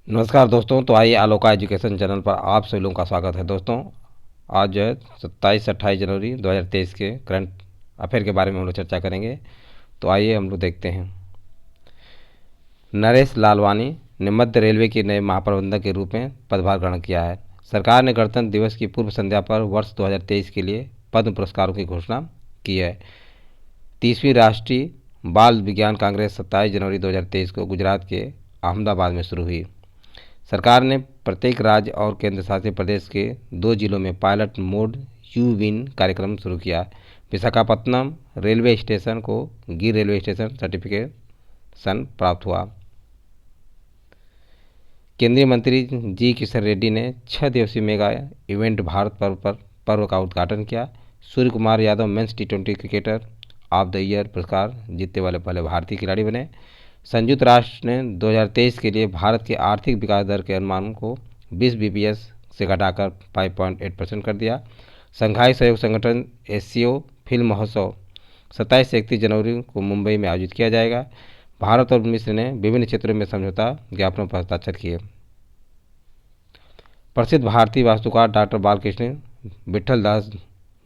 नमस्कार दोस्तों। तो आइए आलोका एजुकेशन चैनल पर आप सभी लोगों का स्वागत है। दोस्तों आज जो है 27 से 28 जनवरी 2023 के करंट अफेयर के बारे में हम लोग चर्चा करेंगे। तो आइए हम लोग देखते हैं। नरेश लालवानी ने मध्य रेलवे के नए महाप्रबंधक के रूप में पदभार ग्रहण किया है। सरकार ने गणतंत्र दिवस की पूर्व संध्या पर वर्ष 2023 के लिए पद्म पुरस्कारों की घोषणा की है। 30वीं राष्ट्रीय बाल विज्ञान कांग्रेस 27 जनवरी 2023 को गुजरात के अहमदाबाद में शुरू हुई। सरकार ने प्रत्येक राज्य और केंद्र शासित प्रदेश के 2 जिलों में पायलट मोड यू विन कार्यक्रम शुरू किया। विशाखापत्तनम रेलवे स्टेशन को गिर रेलवे स्टेशन सर्टिफिकेशन प्राप्त हुआ। केंद्रीय मंत्री जी किशन रेड्डी ने 6 दिवसीय मेगा इवेंट भारत पर्व का उद्घाटन किया। Surya Kumar Yadav men's T20 cricketer of the year पुरस्कार जीतने वाले पहले भारतीय खिलाड़ी बने। संयुक्त राष्ट्र ने 2023 के लिए भारत के आर्थिक विकास दर के अनुमान को 20 bps से घटाकर 5.8% कर दिया। संघाई सहयोग संगठन SCO फिल्म महोत्सव 27 से 31 जनवरी को मुंबई में आयोजित किया जाएगा। भारत और मिस्र ने विभिन्न क्षेत्रों में समझौता ज्ञापनों पर हस्ताक्षर किए। प्रसिद्ध भारतीय वास्तुकार डॉक्टर बालकृष्ण विट्ठल दास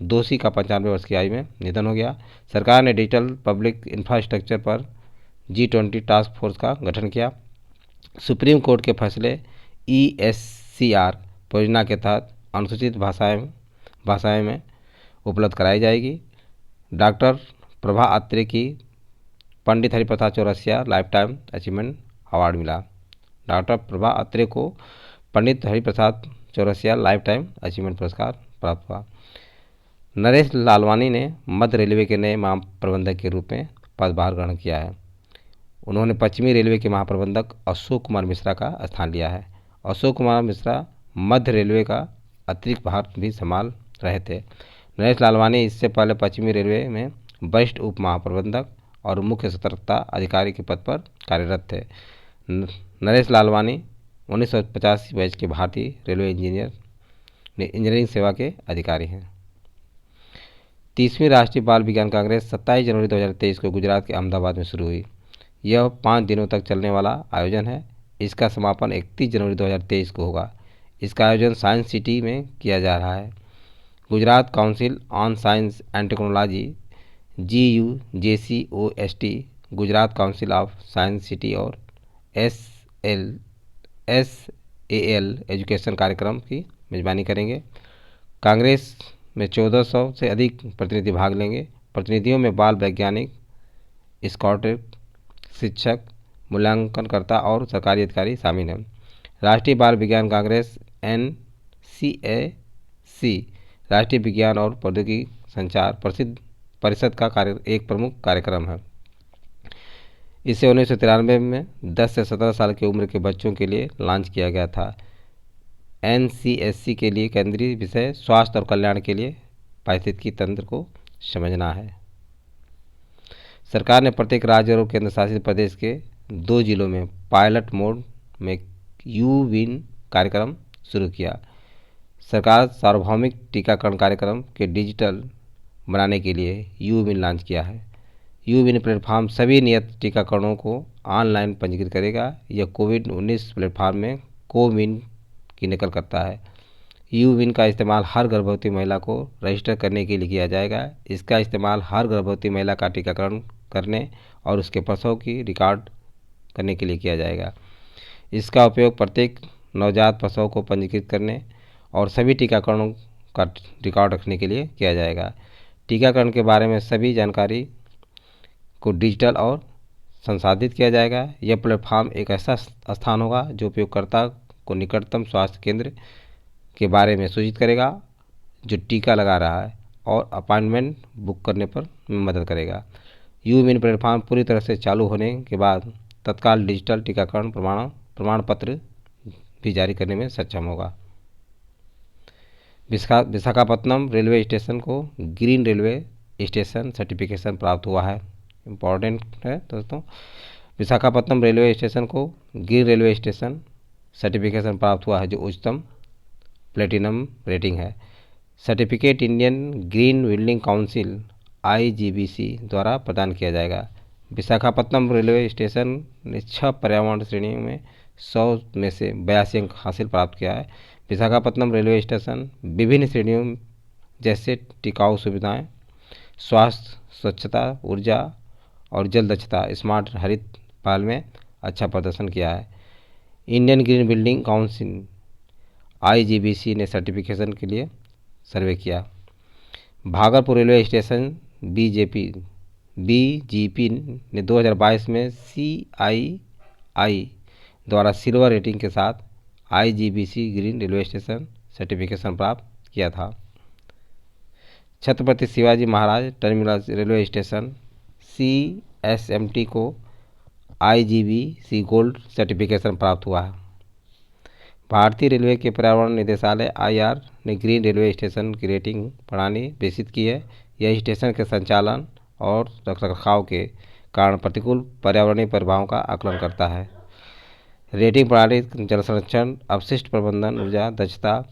दोषी का 95 वर्ष की आयु में निधन हो गया। सरकार ने डिजिटल पब्लिक इंफ्रास्ट्रक्चर पर G20 टास्क फोर्स का गठन किया। सुप्रीम कोर्ट के फैसले ESCR परियोजना के तहत अनुसूचित भाषाएं में उपलब्ध कराई जाएगी। डॉक्टर प्रभा अत्रे की Pandit Hariprasad Chaurasia lifetime achievement award मिला। डॉक्टर प्रभा अत्रे को Pandit Hariprasad Chaurasia lifetime achievement पुरस्कार प्राप्त हुआ। नरेश लालवानी ने मध्य रेलवे के नए महाप्रबंधक के रूप में पदभार ग्रहण किया है। उन्होंने पश्चिमी रेलवे के महाप्रबंधक अशोक कुमार मिश्रा का स्थान लिया है। अशोक कुमार मिश्रा मध्य रेलवे का अतिरिक्त भार भी संभाल रहे थे। नरेश लालवानी इससे पहले पश्चिमी रेलवे में वरिष्ठ उप महाप्रबंधक और मुख्य सतर्कता अधिकारी के पद पर कार्यरत थे। नरेश लालवानी 1985 बैच के भारतीय रेलवे इंजीनियरिंग सेवा के अधिकारी हैं। 30वीं राष्ट्रीय बाल विज्ञान कांग्रेस 27 जनवरी 2023 को गुजरात के अहमदाबाद में शुरू हुई। यह 5 दिनों तक चलने वाला आयोजन है। इसका समापन 31 जनवरी 2023 को होगा। इसका आयोजन साइंस सिटी में किया जा रहा है। Gujarat council on science and technology GUJCOST, Gujarat council of science city और SAL एजुकेशन कार्यक्रम की मेजबानी करेंगे। कांग्रेस में 1400 से अधिक प्रतिनिधि भाग लेंगे। प्रतिनिधियों में बाल वैज्ञानिक, स्कॉटिक शिक्षक, मूल्यांकनकर्ता और सरकारी अधिकारी शामिल हैं। राष्ट्रीय बाल विज्ञान कांग्रेस NCAC राष्ट्रीय विज्ञान और प्रौद्योगिकी संचार परिषद का एक प्रमुख कार्यक्रम है। इसे 1993 में 10 से 17 साल की उम्र के बच्चों के लिए लॉन्च किया गया था। NCSC के लिए केंद्रीय विषय स्वास्थ्य और कल्याण के लिए पारिस्थितिकी तंत्र को समझना है। सरकार ने प्रत्येक राज्य और केंद्र शासित प्रदेश के 2 जिलों में पायलट मोड में यू विन कार्यक्रम शुरू किया। सरकार सार्वभौमिक टीकाकरण कार्यक्रम के डिजिटल बनाने के लिए यू विन लॉन्च किया है। यू विन प्लेटफॉर्म सभी नियत टीकाकरणों को ऑनलाइन पंजीकृत करेगा। यह कोविड-19 प्लेटफॉर्म में कोविन की नकल करता है। यू विन का इस्तेमाल हर गर्भवती महिला को रजिस्टर करने के लिए किया जाएगा। इसका इस्तेमाल हर गर्भवती महिला का टीकाकरण करने और उसके प्रसव की रिकॉर्ड करने के लिए किया जाएगा। इसका उपयोग प्रत्येक नवजात प्रसव को पंजीकृत करने और सभी टीकाकरणों का रिकॉर्ड रखने के लिए किया जाएगा। टीकाकरण के बारे में सभी जानकारी को डिजिटल और संसाधित किया जाएगा। यह प्लेटफॉर्म एक ऐसा स्थान होगा जो उपयोगकर्ता को निकटतम स्वास्थ्य केंद्र के बारे में सूचित करेगा जो टीका लगा रहा है और अपॉइंटमेंट बुक करने पर मदद करेगा। यू विन प्लेटफॉर्म पूरी तरह से चालू होने के बाद तत्काल डिजिटल टीकाकरण प्रमाण पत्र भी जारी करने में सक्षम होगा। विशाखापत्तनम रेलवे स्टेशन को ग्रीन रेलवे स्टेशन सर्टिफिकेशन प्राप्त हुआ है। इम्पॉर्टेंट है दोस्तों। विशाखापत्तनम रेलवे स्टेशन को ग्रीन रेलवे स्टेशन सर्टिफिकेशन प्राप्त हुआ है जो उच्चतम प्लेटिनम रेटिंग है। Certificate Indian green building council IGBC द्वारा प्रदान किया जाएगा। विशाखापत्तनम रेलवे स्टेशन ने 6 पर्यावरण श्रेणियों में 100 में से 82 अंक हासिल प्राप्त किया है। विशाखापत्तनम रेलवे स्टेशन विभिन्न श्रेणियों जैसे टिकाऊ सुविधाएं, स्वास्थ्य, स्वच्छता, ऊर्जा और जल दक्षता, स्मार्ट हरित पहल में अच्छा प्रदर्शन किया है। Indian green building council IGBC ने सर्टिफिकेशन के लिए सर्वे किया। भागलपुर रेलवे स्टेशन BGP ने 2022 में CII द्वारा सिल्वर रेटिंग के साथ IGBC green railway station certification प्राप्त किया था। Chhatrapati Shivaji Maharaj terminus railway station CSMT को IGBC गोल्ड सर्टिफिकेशन प्राप्त हुआ है। भारतीय रेलवे के पर्यावरण निदेशालय IR ने ग्रीन रेलवे स्टेशन की रेटिंग प्रणाली विकसित की है। यह स्टेशन के संचालन और रखरखाव के कारण प्रतिकूल पर्यावरणीय प्रभावों का आकलन करता है। रेटिंग प्रणाली जल संरक्षण, अपशिष्ट प्रबंधन, ऊर्जा दक्षता,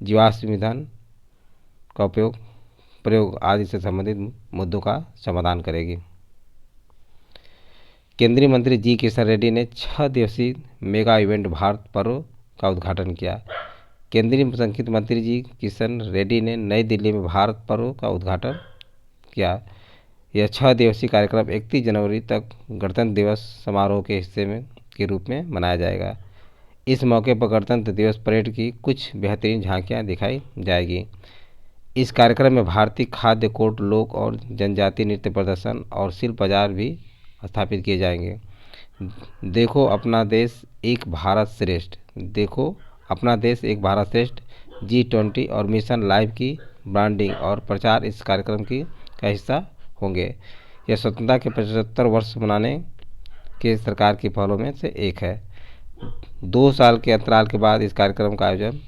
जीवाश्म ईंधन का प्रयोग आदि से संबंधित मुद्दों का समाधान करेगी। केंद्रीय मंत्री जी किशन रेड्डी ने 6 दिवसीय मेगा इवेंट भारत पर्व का उद्घाटन किया। केंद्रीय संस्कृति मंत्री जी किशन रेड्डी ने नई दिल्ली में भारत पर्व का उद्घाटन किया। यह 6 दिवसीय कार्यक्रम 31 जनवरी तक गणतंत्र दिवस समारोह के हिस्से में के रूप में मनाया जाएगा। इस मौके पर गणतंत्र दिवस परेड की कुछ बेहतरीन झांकियां दिखाई जाएगी। इस कार्यक्रम में भारतीय खाद्य कोर्ट, लोक और जनजातीय नृत्य प्रदर्शन और शिल्प बाजार भी स्थापित किए जाएंगे। देखो अपना देश एक भारत श्रेष्ठ, देखो अपना देश एक भारत श्रेष्ठ G20 और मिशन लाइव की ब्रांडिंग और प्रचार इस कार्यक्रम का हिस्सा होंगे। यह स्वतंत्रता के 75 वर्ष मनाने के सरकार की पहलों में से एक है। 2 साल के अंतराल के बाद इस कार्यक्रम का आयोजन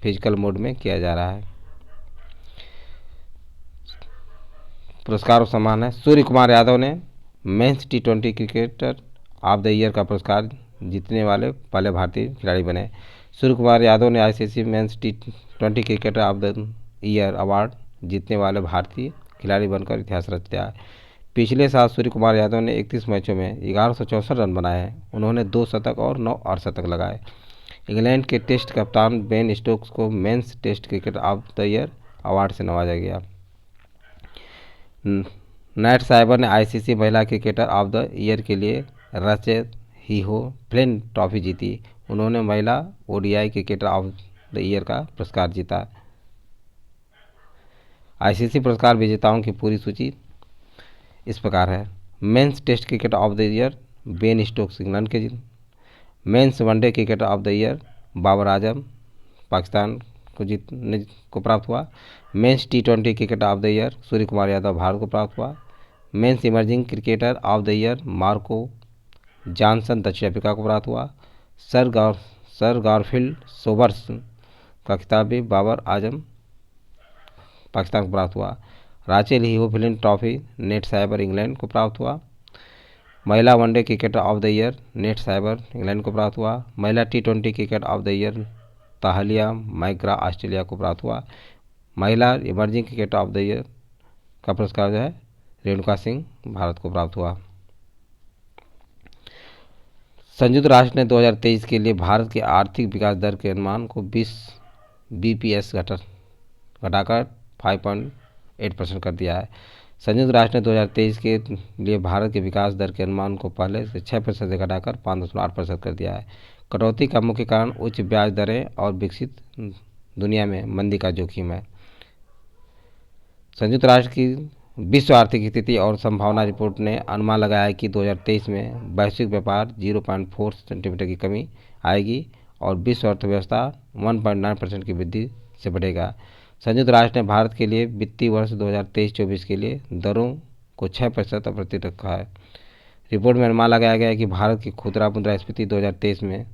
फिजिकल मोड में किया जा रहा है। पुरस्कार और सम्मान है। सूर्य कुमार यादव ने men's T20 cricketer of the year का पुरस्कार जीतने वाले पहले भारतीय खिलाड़ी बने। सूर्य कुमार यादव ने ICC men's T20 cricketer of the year award जीतने वाले भारतीय खिलाड़ी बनकर इतिहास रच दिया है। पिछले साल सूर्य कुमार यादव ने 31 मैचों में 1164 रन बनाए हैं। उन्होंने 2 शतक और 9 अर्धशतक लगाए। इंग्लैंड के टेस्ट कप्तान बेन स्टोक्स को men's test cricketer of the year award से नवाजा गया। नैट साइबर ने ICC महिला क्रिकेटर ऑफ द ईयर के लिए रचेत हीहो फ्लिंट ट्रॉफी जीती। उन्होंने महिला ODI cricketer of the year का पुरस्कार जीता। ICC पुरस्कार विजेताओं की पूरी सूची इस प्रकार है। Men's test cricketer of the year Ben Stokes England के, men's one day cricketer of the year Babar Azam Pakistan को प्राप्त हुआ। Men's T20 cricketer of the year Surya Kumar Yadav Bharat को प्राप्त हुआ। Men's emerging cricketer of the year Marco Jansen दक्षिण अफ्रीका को प्राप्त हुआ। सर गारफील्ड सोबर्स का खिताब भी बाबर आजम पाकिस्तान को प्राप्त हुआ। Rachael Heyhoe Flint trophy Nat Sciver England को प्राप्त हुआ। महिला one day cricketer of the year Nat Sciver England को प्राप्त हुआ। महिला T20 cricket of the year Tahlia McGrath Australia को प्राप्त हुआ। महिला emerging cricketer of the year का पुरस्कार जो है रेणुका सिंह भारत को प्राप्त हुआ। संयुक्त राष्ट्र ने 2023 के लिए भारत की आर्थिक विकास दर के अनुमान को 20 bps घटाकर 5.8% कर दिया है। संयुक्त राष्ट्र ने 2023 के लिए भारत के विकास दर के अनुमान को पहले से 6% से घटाकर 5.8% कर दिया है। कटौती का मुख्य कारण उच्च ब्याज दरें और विकसित दुनिया में मंदी का जोखिम है। संयुक्त राष्ट्र की विश्व आर्थिक स्थिति और संभावना रिपोर्ट ने अनुमान लगाया है कि 2023 में वैश्विक व्यापार 0.4 सेंटीमीटर की कमी आएगी और विश्व अर्थव्यवस्था 1.9% की वृद्धि से बढ़ेगा। संयुक्त राष्ट्र ने भारत के लिए वित्तीय वर्ष 2023-24 के लिए दरों को 6% अप्रतित रखा है। रिपोर्ट में अनुमान लगाया गया है कि भारत की खुदरा मुद्रास्फीति 2023 में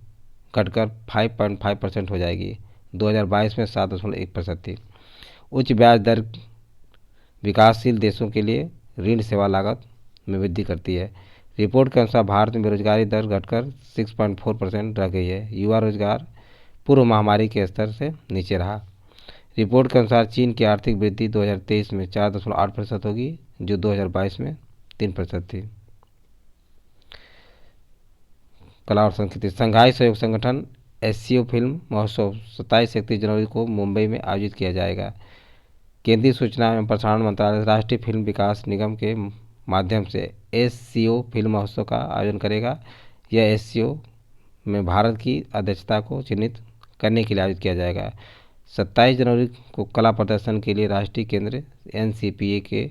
घटकर 5.5% हो जाएगी। 2022 में 7.1% थी। उच्च ब्याज दर विकासशील देशों के लिए ऋण सेवा लागत में वृद्धि करती है। रिपोर्ट के अनुसार भारत में बेरोजगारी दर घटकर 6.4% रह गई है। युवा रोजगार पूर्व महामारी के स्तर से नीचे रहा। रिपोर्ट के अनुसार चीन की आर्थिक वृद्धि 2023 में 4.8% होगी, जो 2022 में 3% थी। कला और संस्कृति। संघाई सहयोग संगठन एससीओ फिल्म महोत्सव 27 से 31 जनवरी को मुंबई में आयोजित किया जाएगा। केंद्रीय सूचना एवं प्रसारण मंत्रालय राष्ट्रीय फिल्म विकास निगम के माध्यम से एससीओ फिल्म महोत्सव का आयोजन करेगा। यह एससीओ में भारत की अध्यक्षता को चिन्हित करने के लिए आयोजित किया जाएगा। 27 जनवरी को कला प्रदर्शन के लिए राष्ट्रीय केंद्र एनसीपीए के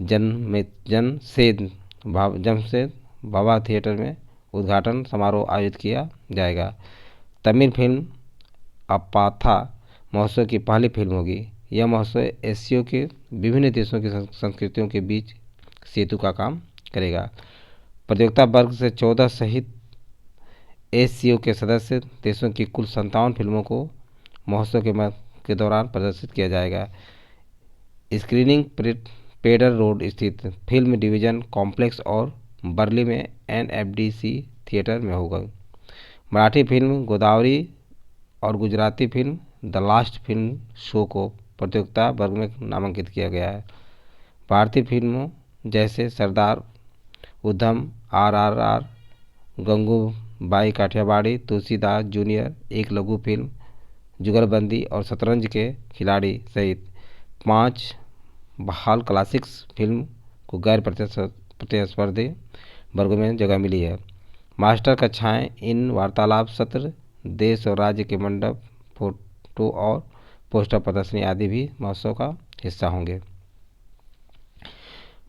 जमशेद बाबा थिएटर में उद्घाटन समारोह आयोजित किया जाएगा। तमिल फिल्म अपाथा महोत्सव की पहली फिल्म होगी। यह महोत्सव एशिया के विभिन्न देशों की संस्कृतियों के बीच सेतु का काम करेगा। प्रतियोगिता वर्ग से 14 सहित एससीओ के सदस्य देशों की कुल 57 फिल्मों को महोत्सव के दौरान प्रदर्शित किया जाएगा। स्क्रीनिंग पेडर रोड स्थित फिल्म डिवीजन कॉम्प्लेक्स और बर्ली में एनएफडीसी थिएटर में होगा। मराठी फिल्म गोदावरी और Gujarati film the last film show को प्रतियोगिता वर्ग में नामांकित किया गया है। भारतीय फिल्मों जैसे सरदार उधम, आरआरआर, गंगूबाई काठियावाड़ी, तुलसीदास जूनियर, एक लघु फिल्म, जुगलबंदी और शतरंज के खिलाड़ी सहित 5 हाल क्लासिक्स फिल्म को गैर प्रतिस्पर्धी वर्गों में जगह मिली है। मास्टर कक्षाएं, इन वार्तालाप सत्र, देश और राज्य के मंडप, फोटो और पोस्टर प्रदर्शनी आदि भी महोत्सव का हिस्सा होंगे।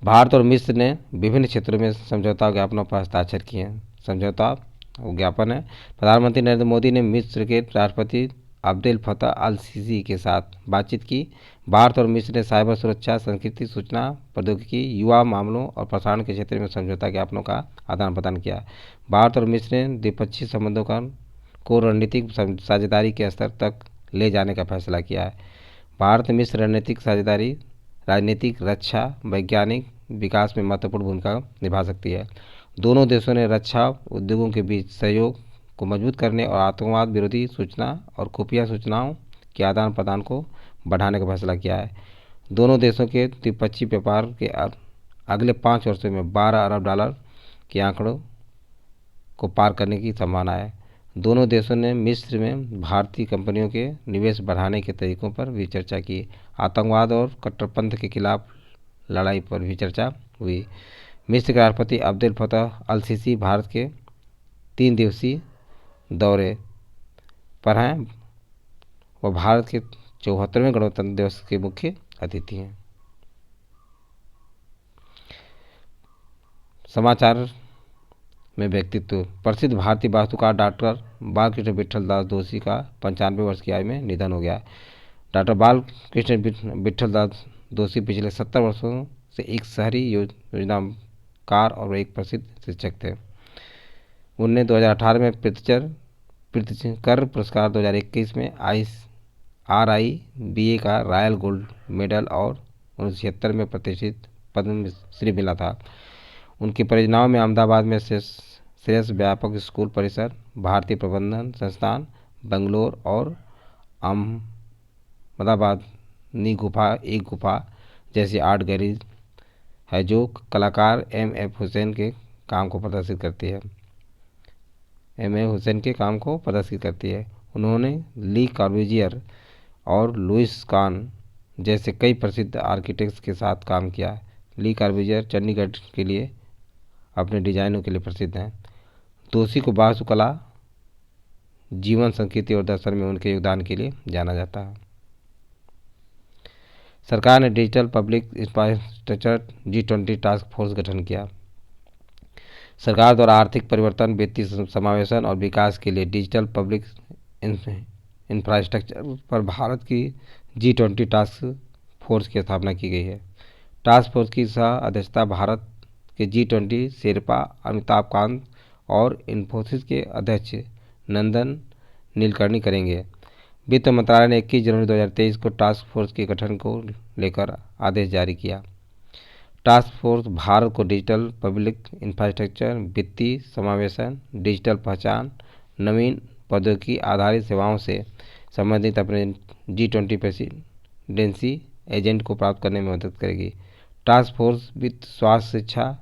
भारत और मिस्र ने विभिन्न क्षेत्रों में समझौता ज्ञापनों पर हस्ताक्षर किए हैं। समझौता ज्ञापन है। प्रधानमंत्री नरेंद्र मोदी ने मिस्र के राष्ट्रपति अब्देल फतह अल सीसी के साथ बातचीत की। भारत और मिस्र ने साइबर सुरक्षा, संस्कृति, सूचना प्रौद्योगिकी, युवा मामलों और प्रसारण के क्षेत्र में समझौता ज्ञापनों का आदान प्रदान किया। भारत और मिस्र ने द्विपक्षीय संबंधों को रणनीतिक साझेदारी के स्तर तक ले जाने का फैसला किया है। भारत मिस्र रणनीतिक साझेदारी राजनीतिक, रक्षा, वैज्ञानिक विकास में महत्वपूर्ण भूमिका निभा सकती है। दोनों देशों ने रक्षा उद्योगों के बीच सहयोग को मजबूत करने और आतंकवाद विरोधी सूचना और खुफिया सूचनाओं के आदान प्रदान को बढ़ाने का फैसला किया है। दोनों देशों के द्विपक्षीय व्यापार के अगले 5 वर्षों में $12 अरब के आंकड़ों को पार करने की संभावना है। दोनों देशों ने मिस्र में भारतीय कंपनियों के निवेश बढ़ाने के तरीकों पर भी चर्चा की। आतंकवाद और कट्टरपंथ के खिलाफ लड़ाई पर भी चर्चा हुई। मिस्र के राष्ट्रपति अब्देल फतह अल सीसी भारत के 3 दिवसीय दौरे पर हैं। वह भारत के 74वें गणतंत्र दिवस के मुख्य अतिथि हैं। समाचार में व्यक्तित्व। प्रसिद्ध भारतीय वास्तुकार डॉक्टर बालकृष्ण विट्ठल दास दोषी का 95 वर्ष की आयु में निधन हो गया। डॉक्टर बालकृष्ण विट्ठल दास दोषी पिछले 70 वर्षों से एक शहरी योजनाकार और एक प्रसिद्ध शिक्षक थे। उनने 2018 में प्रीतिकर पुरस्कार, 2021 में RIBA का रॉयल गोल्ड मेडल और 1976 में प्रतिष्ठित पद्मश्री मिला था। उनकी परियोजनाओं में अहमदाबाद में श्रेयस व्यापक स्कूल परिसर, भारतीय प्रबंधन संस्थान बेंगलोर और अहमदाबाद एक गुफा जैसी आर्ट गैलरी है जो कलाकार M.F. हुसैन के काम को प्रदर्शित करती है। उन्होंने ली कॉर्बुजियर और लुइस कान जैसे कई प्रसिद्ध आर्किटेक्ट्स के साथ काम किया। ली कॉर्बुजियर चंडीगढ़ के लिए अपने डिजाइनों के लिए प्रसिद्ध हैं। दोषी को वास्तुकला, जीवन, संस्कृति और दर्शन में उनके योगदान के लिए जाना जाता है। सरकार ने digital public infrastructure G20 task force गठन किया। सरकार द्वारा आर्थिक परिवर्तन, वित्तीय समावेशन और विकास के लिए डिजिटल पब्लिक इंफ्रास्ट्रक्चर पर भारत की G20 टास्क फोर्स की स्थापना की गई है। टास्क फोर्स की सह अध्यक्षता भारत के G20 शेरपा अमिताभ कांत और इन्फोसिस के अध्यक्ष नंदन नीलकर्णी करेंगे। वित्त मंत्रालय ने 21 जनवरी 2023 को टास्क फोर्स के गठन को लेकर आदेश जारी किया। टास्क फोर्स भारत को डिजिटल पब्लिक इंफ्रास्ट्रक्चर, वित्तीय समावेशन, डिजिटल पहचान, नवीन प्रौद्योगिकी आधारित सेवाओं से संबंधित अपने G20 प्रेसिडेंसी एजेंड को प्राप्त करने में मदद करेगी। टास्क फोर्स वित्त, स्वास्थ्य, शिक्षा,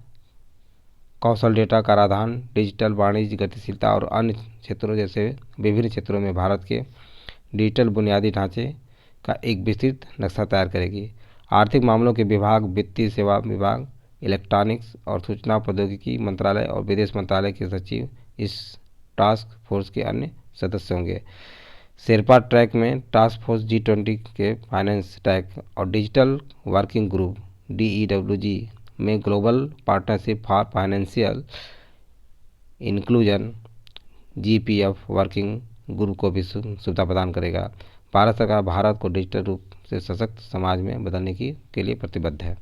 कौशल डेटा कराधान, डिजिटल वाणिज्य गतिशीलता और अन्य क्षेत्रों जैसे विभिन्न क्षेत्रों में भारत के डिजिटल बुनियादी ढांचे का एक विस्तृत नक्शा तैयार करेगी। आर्थिक मामलों के विभाग, वित्तीय सेवा विभाग, इलेक्ट्रॉनिक्स और सूचना प्रौद्योगिकी मंत्रालय और विदेश मंत्रालय के सचिव इस टास्क फोर्स के अन्य सदस्य होंगे। शेरपा ट्रैक में टास्क फोर्स G20 के फाइनेंस ट्रैक और डिजिटल वर्किंग ग्रुप DEWG में global partnership for financial inclusion GPF working group को भी सुविधा प्रदान करेगा। भारत सरकार भारत को डिजिटल रूप से सशक्त समाज में बदलने के लिए प्रतिबद्ध है।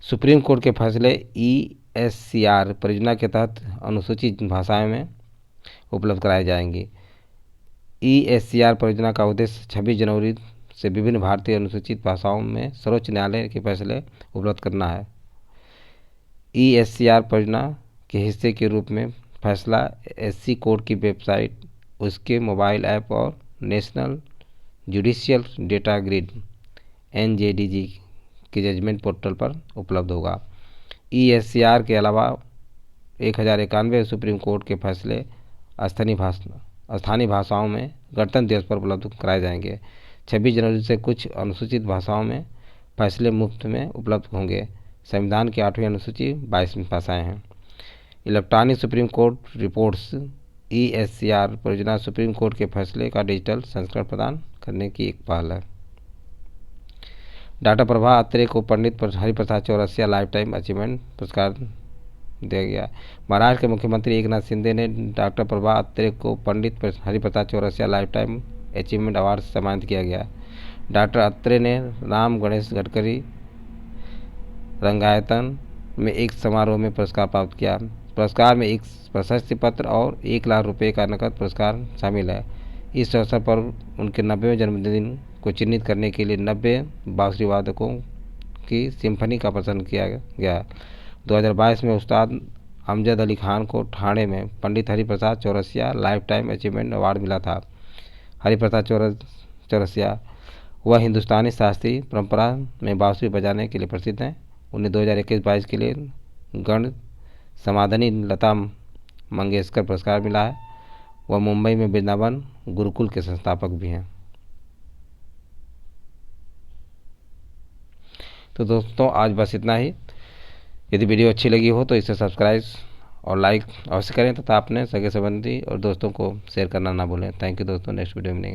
सुप्रीम कोर्ट के फैसले ESCR परियोजना के तहत अनुसूचित भाषाओं में उपलब्ध कराए जाएंगे। ESCR परियोजना का उद्देश्य 26 जनवरी से विभिन्न भारतीय अनुसूचित भाषाओं में सर्वोच्च न्यायालय के फैसले उपलब्ध करना है। ESCR परियोजना के हिस्से के रूप में फैसला SC कोर्ट की वेबसाइट, उसके मोबाइल ऐप और national judicial data grid NJDG के जजमेंट पोर्टल पर उपलब्ध होगा। ESCR के अलावा 1091 सुप्रीम कोर्ट के फैसले स्थानीय भाषाओं में गणतंत्र दिवस पर उपलब्ध कराए जाएंगे। 26 जनवरी से कुछ अनुसूचित भाषाओं में फैसले मुफ्त में उपलब्ध होंगे। संविधान की 8वीं अनुसूची 22 भाषाएं हैं। Electronic supreme court reports ESCR परियोजना सुप्रीम कोर्ट के फैसले का डिजिटल संस्करण प्रदान करने की एक पहल है। डॉक्टर प्रभा अत्रे को Pandit Hariprasad Chaurasia lifetime achievement पुरस्कार दिया गया। महाराष्ट्र के मुख्यमंत्री एकनाथ शिंदे ने डॉक्टर प्रभा अत्रे को Pandit Hariprasad Chaurasia lifetime achievement award से सम्मानित किया गया। डॉक्टर अत्रे ने राम गणेश गडकरी रंगायतन में एक समारोह में पुरस्कार प्राप्त किया। पुरस्कार में एक प्रशस्ति पत्र और 1 लाख रुपए का नकद पुरस्कार शामिल है। इस अवसर पर उनके 90वें जन्मदिन को चिन्हित करने के लिए 90 बांसुरी वादकों की सिम्फनी का प्रदर्शन किया गया। 2022 में उस्ताद अमजद अली खान को ठाणे में Pandit Hariprasad Chaurasia lifetime achievement award मिला था। हरिप्रसाद चौरसिया वह हिंदुस्तानी शास्त्रीय परंपरा में बांसुरी बजाने के लिए प्रसिद्ध हैं। उन्हें 2021-22 के लिए गण समाधानी लता मंगेशकर पुरस्कार मिला है। वह मुंबई में वृंदावन गुरुकुल के संस्थापक भी हैं। तो दोस्तों आज बस इतना ही। यदि वीडियो अच्छी लगी हो तो इसे सब्सक्राइब और लाइक अवश्य करें तथा अपने सगे संबंधी और दोस्तों को शेयर करना ना भूलें। थैंक यू दोस्तों, नेक्स्ट वीडियो में मिलेंगे।